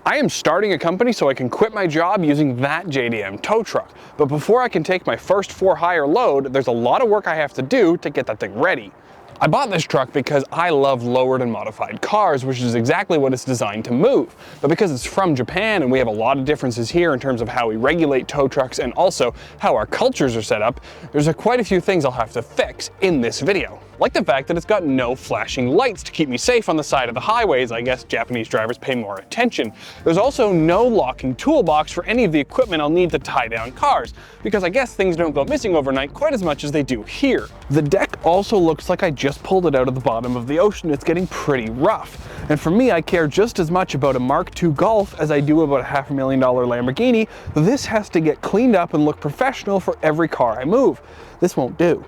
I am starting a company so I can quit my job using that JDM tow truck. But before I can take my first for-hire load, there's a lot of work I have to do to get that thing ready. I bought this truck because I love lowered and modified cars, which is exactly what it's designed to move. But because it's from Japan and we have a lot of differences here in terms of how we regulate tow trucks and also how our cultures are set up, there's quite a few things I'll have to fix in this video. Like the fact that it's got no flashing lights to keep me safe on the side of the highways. I guess Japanese drivers pay more attention. There's also no locking toolbox for any of the equipment I'll need to tie down cars, because I guess things don't go missing overnight quite as much as they do here. The deck also looks like I just pulled it out of the bottom of the ocean. It's getting pretty rough. And for me, I care just as much about a Mark II Golf as I do about a $500,000 Lamborghini. This has to get cleaned up and look professional for every car I move. This won't do.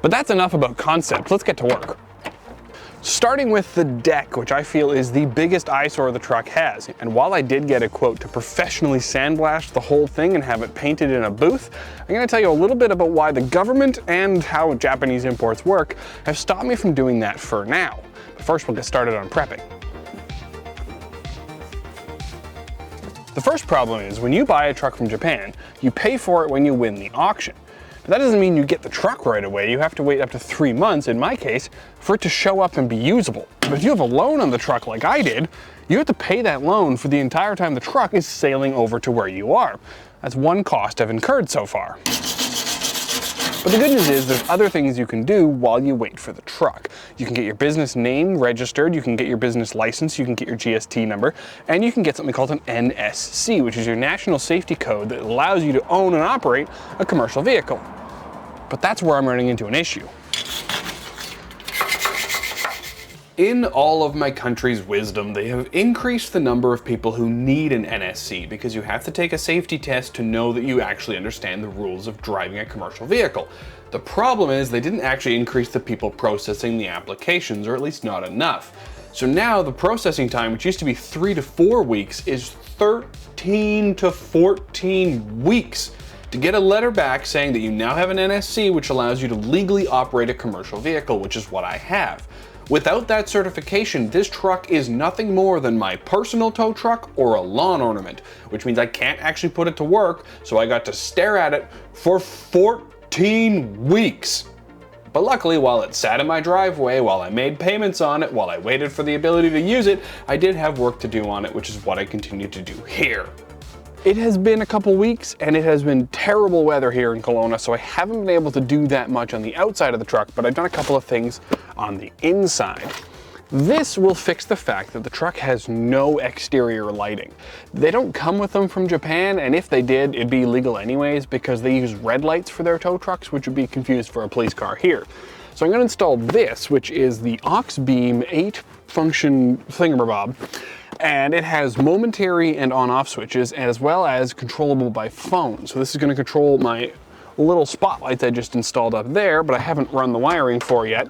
But that's enough about concept. Let's get to work. Starting with the deck, which I feel is the biggest eyesore the truck has. And while I did get a quote to professionally sandblast the whole thing and have it painted in a booth, I'm going to tell you a little bit about why the government and how Japanese imports work have stopped me from doing that for now. But first, we'll get started on prepping. The first problem is when you buy a truck from Japan, you pay for it when you win the auction. But that doesn't mean you get the truck right away. You have to wait up to 3 months, in my case, for it to show up and be usable. But if you have a loan on the truck like I did, you have to pay that loan for the entire time the truck is sailing over to where you are. That's one cost I've incurred so far. But the good news is there's other things you can do while you wait for the truck. You can get your business name registered, you can get your business license, you can get your GST number, and you can get something called an NSC, which is your national safety code that allows you to own and operate a commercial vehicle. But that's where I'm running into an issue. In all of my country's wisdom, they have increased the number of people who need an NSC because you have to take a safety test to know that you actually understand the rules of driving a commercial vehicle. The problem is they didn't actually increase the people processing the applications, or at least not enough. So now the processing time, which used to be 3 to 4 weeks, is 13 to 14 weeks to get a letter back saying that you now have an NSC, which allows you to legally operate a commercial vehicle, which is what I have. Without that certification, this truck is nothing more than my personal tow truck or a lawn ornament, which means I can't actually put it to work, so I got to stare at it for 14 weeks. But luckily, while it sat in my driveway, while I made payments on it, while I waited for the ability to use it, I did have work to do on it, which is what I continue to do here. It has been a couple weeks and it has been terrible weather here in Kelowna, so I haven't been able to do that much on the outside of the truck, but I've done a couple of things on the inside. This will fix the fact that the truck has no exterior lighting. They don't come with them from Japan, and if they did, it'd be illegal anyways because they use red lights for their tow trucks, which would be confused for a police car here. So I'm going to install this, which is the Aux-Beam 8-function thingamabob. And it has momentary and on-off switches, as well as controllable by phone. So this is going to control my little spotlights I just installed up there, but I haven't run the wiring for yet.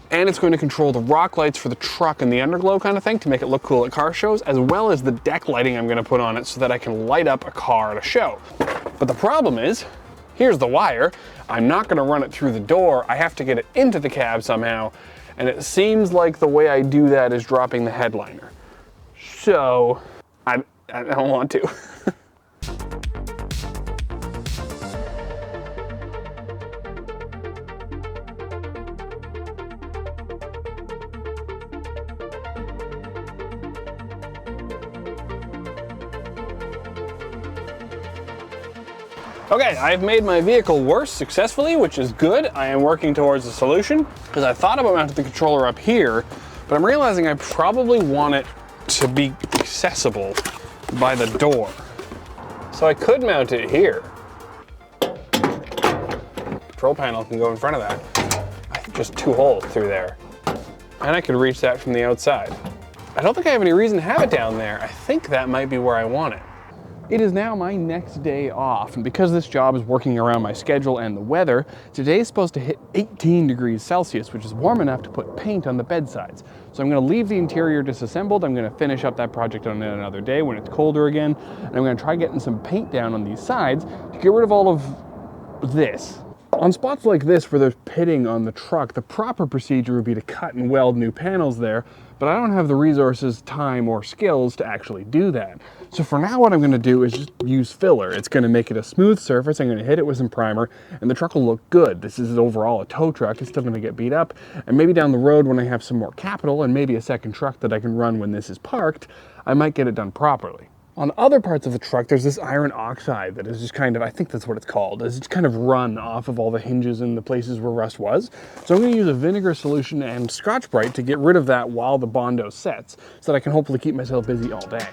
And it's going to control the rock lights for the truck and the underglow kind of thing to make it look cool at car shows, as well as the deck lighting I'm going to put on it so that I can light up a car at a show. But the problem is, here's the wire. I'm not going to run it through the door. I have to get it into the cab somehow, and it seems like the way I do that is dropping the headliner. So, I don't want to. Okay, I've made my vehicle worse successfully, which is good. I am working towards a solution because I thought about mounting the controller up here, but I'm realizing I probably want it to be accessible by the door. So I could mount it here. Control panel can go in front of that. I think just 2 holes through there. And I could reach that from the outside. I don't think I have any reason to have it down there. I think that might be where I want it. It is now my next day off, and because this job is working around my schedule and the weather, today is supposed to hit 18 degrees Celsius, which is warm enough to put paint on the bedsides. So I'm going to leave the interior disassembled. I'm going to finish up that project on another day when it's colder again, and I'm going to try getting some paint down on these sides to get rid of all of this. On spots like this where there's pitting on the truck, the proper procedure would be to cut and weld new panels there, but I don't have the resources, time, or skills to actually do that. So for now, what I'm gonna do is just use filler. It's gonna make it a smooth surface. I'm gonna hit it with some primer, and the truck will look good. This is overall a tow truck. It's still gonna get beat up, and maybe down the road when I have some more capital and maybe a second truck that I can run when this is parked, I might get it done properly. On other parts of the truck, there's this iron oxide that is just kind of, I think that's what it's called, is it's kind of run off of all the hinges and the places where rust was. So I'm gonna use a vinegar solution and Scotch-Brite to get rid of that while the Bondo sets, so that I can hopefully keep myself busy all day.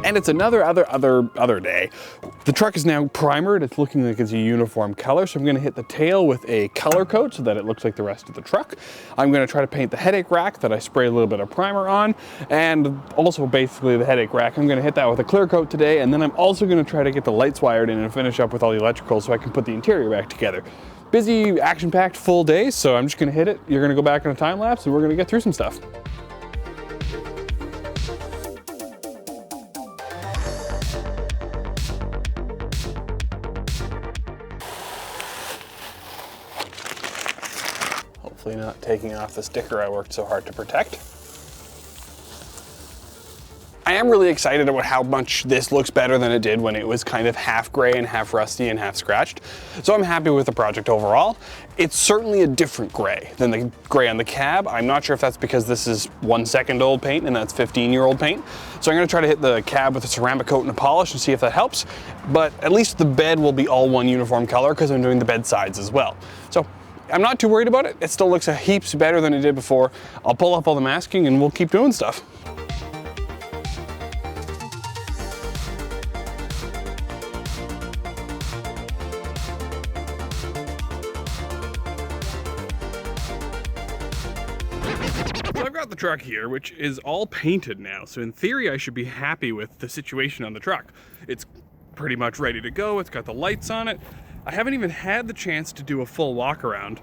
And it's another other day. The truck is now primered. It's looking like it's a uniform color. So I'm gonna hit the tail with a color coat so that it looks like the rest of the truck. I'm gonna try to paint the headache rack that I sprayed a little bit of primer on, and also basically the headache rack. I'm gonna hit that with a clear coat today, and then I'm also gonna try to get the lights wired in and finish up with all the electrical so I can put the interior back together. Busy, action-packed, full day, so I'm just gonna hit it. You're gonna go back in a time lapse and we're gonna get through some stuff. Hopefully not taking off the sticker I worked so hard to protect. I am really excited about how much this looks better than it did when it was kind of half gray and half rusty and half scratched. So I'm happy with the project overall. It's certainly a different gray than the gray on the cab. I'm not sure if that's because this is 1 second old paint and that's 15-year-old paint. So I'm gonna try to hit the cab with a ceramic coat and a polish and see if that helps. But at least the bed will be all one uniform color because I'm doing the bed sides as well. So I'm not too worried about it. It still looks a heaps better than it did before. I'll pull up all the masking and we'll keep doing stuff. So I've got the truck here, which is all painted now. So in theory, I should be happy with the situation on the truck. It's pretty much ready to go. It's got the lights on it. I haven't even had the chance to do a full walk around,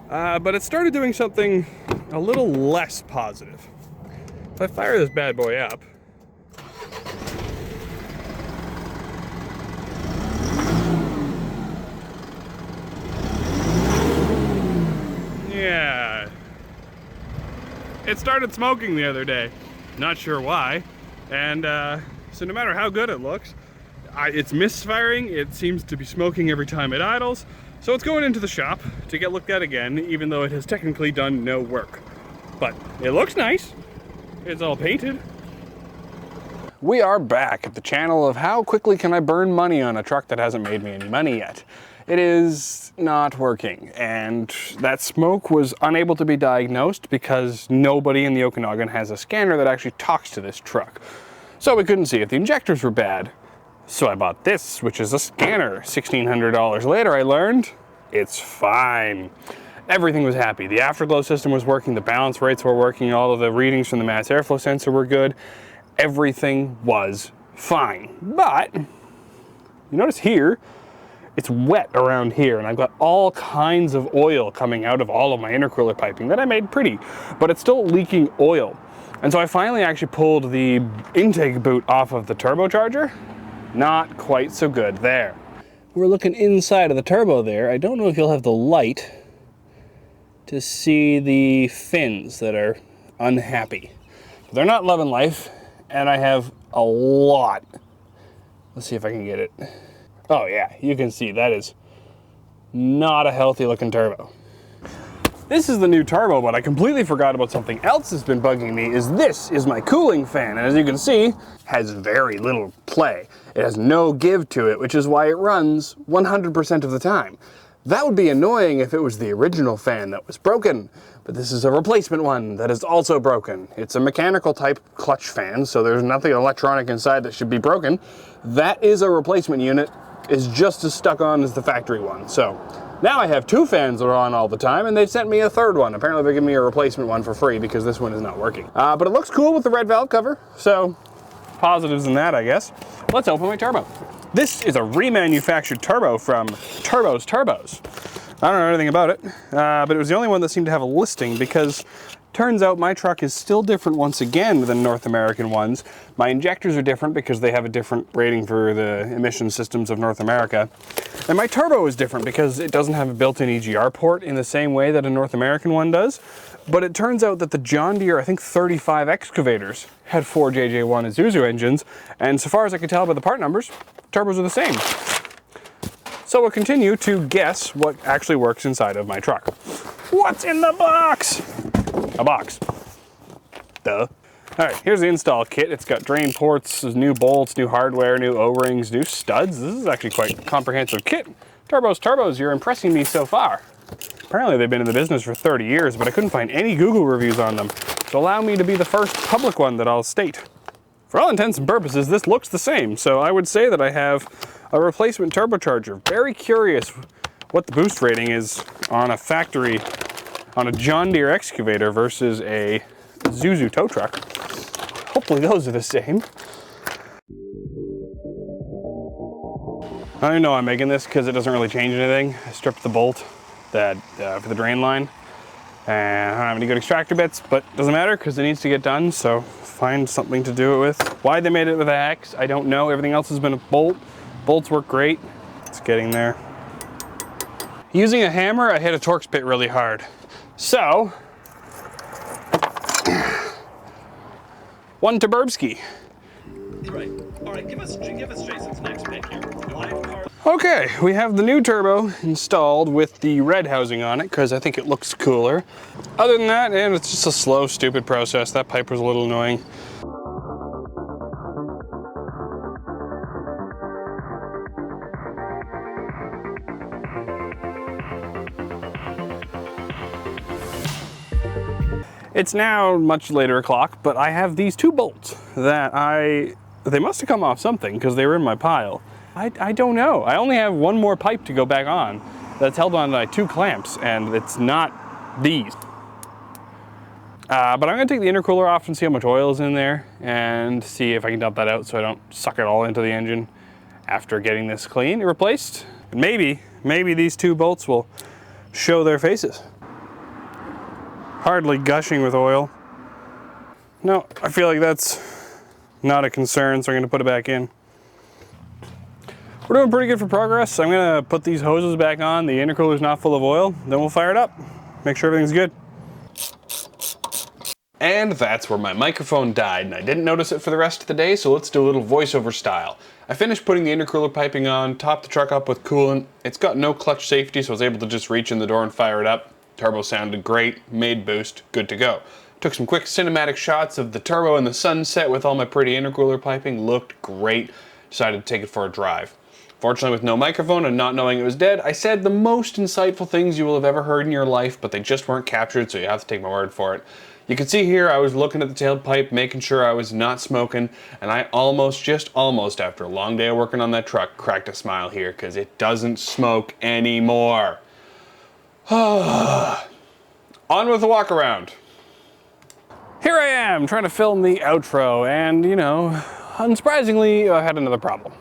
but it started doing something a little less positive. If I fire this bad boy up, yeah, it started smoking the other day. Not sure why, and so no matter how good it looks, it's misfiring. It seems to be smoking every time it idles. So it's going into the shop to get looked at again, even though it has technically done no work. But it looks nice. It's all painted. We are back at the channel of how quickly can I burn money on a truck that hasn't made me any money yet. It is not working, and that smoke was unable to be diagnosed because nobody in the Okanagan has a scanner that actually talks to this truck. So we couldn't see if the injectors were bad. So I bought this, which is a scanner. $1,600 later, I learned it's fine. Everything was happy. The afterglow system was working, the balance rates were working, all of the readings from the mass airflow sensor were good. Everything was fine. But you notice here, it's wet around here, and I've got all kinds of oil coming out of all of my intercooler piping that I made pretty, but it's still leaking oil. And so I finally actually pulled the intake boot off of the turbocharger. Not quite so good there. We're looking inside of the turbo there. I don't know if you'll have the light to see the fins that are unhappy. They're not loving life, and I have a lot. Let's see if I can get it. Oh yeah, you can see that is not a healthy looking turbo. This is the new turbo, but I completely forgot about something else that's been bugging me. This is my cooling fan, and as you can see, has very little play. It has no give to it, which is why it runs 100% of the time. That would be annoying if it was the original fan that was broken, but this is a replacement one that is also broken. It's a mechanical type clutch fan, so there's nothing electronic inside that should be broken. That is a replacement unit, is just as stuck on as the factory one. So now I have two fans that are on all the time, and they've sent me a third one. Apparently they give me a replacement one for free because this one is not working. But it looks cool with the red valve cover, so positives in that, I guess. Let's open my turbo. This is a remanufactured turbo from Turbos. I don't know anything about it, but it was the only one that seemed to have a listing because turns out my truck is still different once again than North American ones. My injectors are different because they have a different rating for the emission systems of North America. And my turbo is different because it doesn't have a built-in EGR port in the same way that a North American one does. But it turns out that the John Deere, I think 35 excavators, had 4 JJ1 Isuzu engines, and so far as I can tell by the part numbers, turbos are the same. So we'll continue to guess what actually works inside of my truck. What's in the box? A box. Duh. All right, here's the install kit. It's got drain ports, new bolts, new hardware, new O-rings, new studs. This is actually quite a comprehensive kit. Turbos, you're impressing me so far. Apparently they've been in the business for 30 years, but I couldn't find any Google reviews on them. So allow me to be the first public one that I'll state. For all intents and purposes, this looks the same. So I would say that I have a replacement turbocharger. Very curious what the boost rating is on a factory, on a John Deere excavator versus a Isuzu tow truck. Hopefully those are the same. I don't even know I'm making this because it doesn't really change anything. I stripped the bolt that for the drain line, and I don't have any good extractor bits, but it doesn't matter because it needs to get done, so find something to do it with. Why they made it with a hex, I don't know. Everything else has been a bolt. Bolts work great. It's getting there. Using a hammer, I hit a Torx bit really hard. So, one to Burbski. Right. All right, give us Jason's next pick here. Okay, we have the new turbo installed with the red housing on it because I think it looks cooler. Other than that, and it's just a slow, stupid process. That pipe was a little annoying. It's now much later o'clock, but I have these two bolts that they must have come off something because they were in my pile. I don't know. I only have one more pipe to go back on that's held on by 2 clamps, and it's not these. But I'm gonna take the intercooler off and see how much oil is in there and see if I can dump that out so I don't suck it all into the engine after getting this clean and replaced. And maybe these 2 bolts will show their faces. Hardly gushing with oil. No, I feel like that's not a concern, so I'm gonna put it back in. We're doing pretty good for progress. I'm gonna put these hoses back on. The intercooler's not full of oil. Then we'll fire it up. Make sure everything's good. And that's where my microphone died, and I didn't notice it for the rest of the day, so let's do a little voiceover style. I finished putting the intercooler piping on, topped the truck up with coolant. It's got no clutch safety, so I was able to just reach in the door and fire it up. Turbo sounded great, made boost, good to go. Took some quick cinematic shots of the turbo in the sunset with all my pretty intercooler piping, looked great. Decided to take it for a drive. Fortunately, with no microphone and not knowing it was dead, I said the most insightful things you will have ever heard in your life, but they just weren't captured, so you have to take my word for it. You can see here I was looking at the tailpipe, making sure I was not smoking, and I just almost, after a long day of working on that truck, cracked a smile here, because it doesn't smoke anymore. On with the walk around. Here I am, trying to film the outro, and you know, unsurprisingly, I had another problem.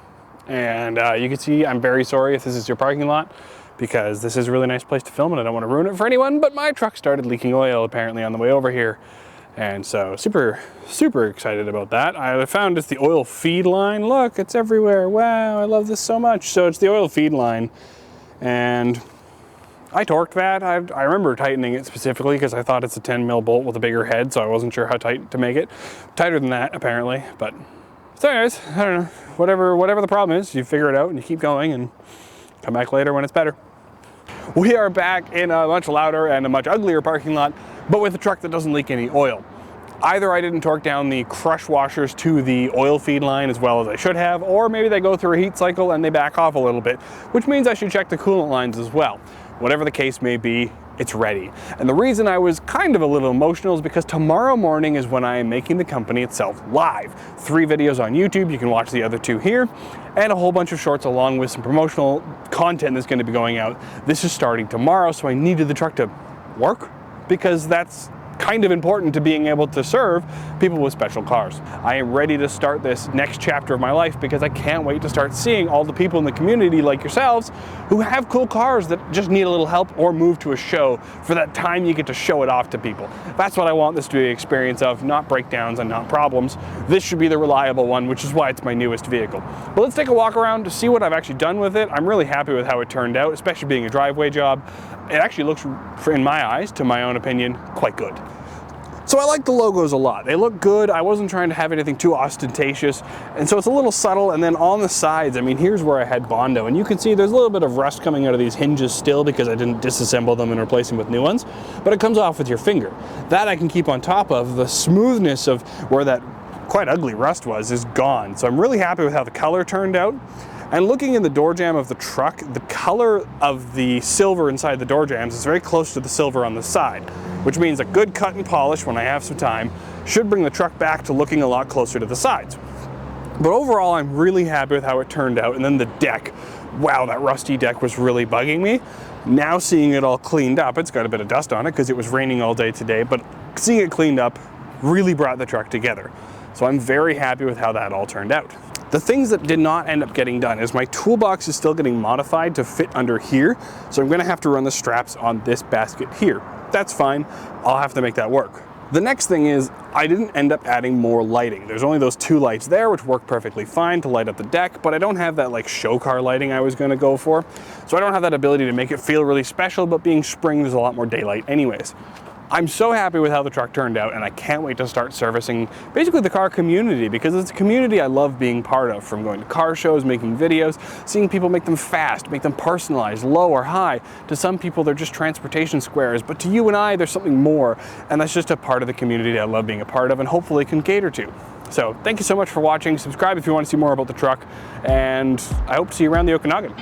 And you can see I'm very sorry if this is your parking lot, because this is a really nice place to film and I don't want to ruin it for anyone, but my truck started leaking oil apparently on the way over here. And so super excited about that. I found it's the oil feed line. Look, it's everywhere. Wow, I love this so much. So it's the oil feed line, and I torqued that. I remember tightening it specifically because I thought it's a 10 mil bolt with a bigger head, so I wasn't sure how tight to make it. Tighter than that, apparently, but so anyways, I don't know. Whatever the problem is, you figure it out and you keep going and come back later when it's better. We are back in a much louder and a much uglier parking lot, but with a truck that doesn't leak any oil. Either I didn't torque down the crush washers to the oil feed line as well as I should have, or maybe they go through a heat cycle and they back off a little bit, which means I should check the coolant lines as well. Whatever the case may be, it's ready. And the reason I was kind of a little emotional is because tomorrow morning is when I am making the company itself live. 3 videos on YouTube, you can watch the other 2 here, and a whole bunch of shorts along with some promotional content that's going to be going out. This is starting tomorrow, so I needed the truck to work because that's kind of important to being able to serve people with special cars. I am ready to start this next chapter of my life because I can't wait to start seeing all the people in the community like yourselves who have cool cars that just need a little help or move to a show for that time you get to show it off to people. That's what I want this to be an experience of, not breakdowns and not problems. This should be the reliable one, which is why it's my newest vehicle. But let's take a walk around to see what I've actually done with it. I'm really happy with how it turned out, especially being a driveway job. It actually looks, in my eyes, to my own opinion, quite good. So I like the logos a lot. They look good. I wasn't trying to have anything too ostentatious. And so it's a little subtle. And then on the sides, I mean, here's where I had Bondo. And you can see there's a little bit of rust coming out of these hinges still because I didn't disassemble them and replace them with new ones. But it comes off with your finger. That I can keep on top of. The smoothness of where that quite ugly rust was is gone. So I'm really happy with how the color turned out. And looking in the door jamb of the truck, the color of the silver inside the door jambs is very close to the silver on the side, which means a good cut and polish when I have some time should bring the truck back to looking a lot closer to the sides. But overall, I'm really happy with how it turned out. And then the deck, wow, that rusty deck was really bugging me. Now seeing it all cleaned up, it's got a bit of dust on it because it was raining all day today, but seeing it cleaned up really brought the truck together. So I'm very happy with how that all turned out. The things that did not end up getting done is my toolbox is still getting modified to fit under here. So I'm gonna have to run the straps on this basket here. That's fine, I'll have to make that work. The next thing is I didn't end up adding more lighting. There's only those 2 lights there, which work perfectly fine to light up the deck, but I don't have that like show car lighting I was gonna go for. So I don't have that ability to make it feel really special, but being spring, there's a lot more daylight anyways. I'm so happy with how the truck turned out, and I can't wait to start servicing basically the car community because it's a community I love being part of, from going to car shows, making videos, seeing people make them fast, make them personalized, low or high. To some people, they're just transportation squares, but to you and I, there's something more, and that's just a part of the community that I love being a part of and hopefully can cater to. So thank you so much for watching. Subscribe if you want to see more about the truck, and I hope to see you around the Okanagan.